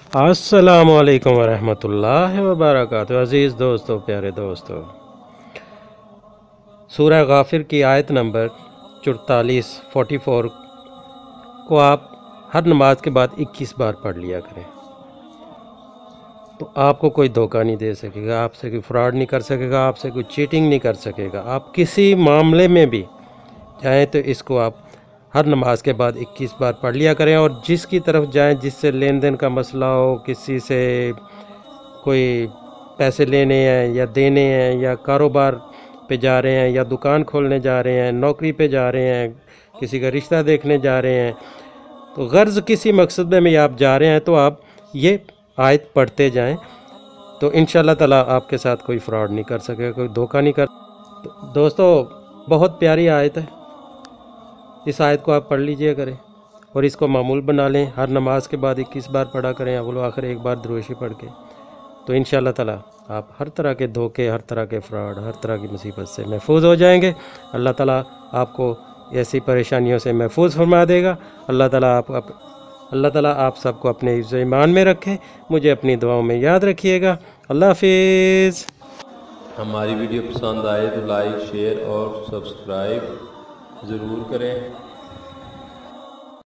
अस्सलामु अलैकुम वरहमतुल्लाहि वबरकातुहू। अज़ीज़ दोस्तों, प्यारे दोस्तों, सूरह गाफिर की आयत नंबर 44 को आप हर नमाज के बाद 21 बार पढ़ लिया करें, तो आपको कोई धोखा नहीं दे सकेगा, आपसे कोई फ्रॉड नहीं कर सकेगा, आपसे कोई चीटिंग नहीं कर सकेगा। आप किसी मामले में भी चाहें तो इसको आप हर नमाज के बाद 21 बार पढ़ लिया करें। और जिसकी तरफ जाएं, जिससे लेन देन का मसला हो, किसी से कोई पैसे लेने हैं या देने हैं, या कारोबार पे जा रहे हैं, या दुकान खोलने जा रहे हैं, नौकरी पे जा रहे हैं, किसी का रिश्ता देखने जा रहे हैं, तो गर्ज़ किसी मकसद में आप जा रहे हैं तो आप ये आयत पढ़ते जाएं, तो इंशाअल्लाह ताला आपके साथ कोई फ्रॉड नहीं कर सकेगा, कोई धोखा नहीं कर। तो दोस्तों, बहुत प्यारी आयत है, इस आयत को आप पढ़ लीजिए करें और इसको मामूल बना लें। हर नमाज के बाद 21 बार पढ़ा करें, अव्वल आखिर एक बार दुरूशी पढ़ के, तो इंशाअल्लाह ताला आप हर तरह के धोखे, हर तरह के फ्रॉड, हर तरह की मुसीबत से महफूज हो जाएंगे। अल्लाह ताला आपको ऐसी परेशानियों से महफूज फरमा देगा। अल्लाह ताला आप सबको अपने हिफ्ज़ ईमान में रखे। मुझे अपनी दुआओं में याद रखिएगा। अल्लाह हाफिज़। हमारी वीडियो पसंद आए तो लाइक, शेयर और सब्सक्राइब ज़रूर करें।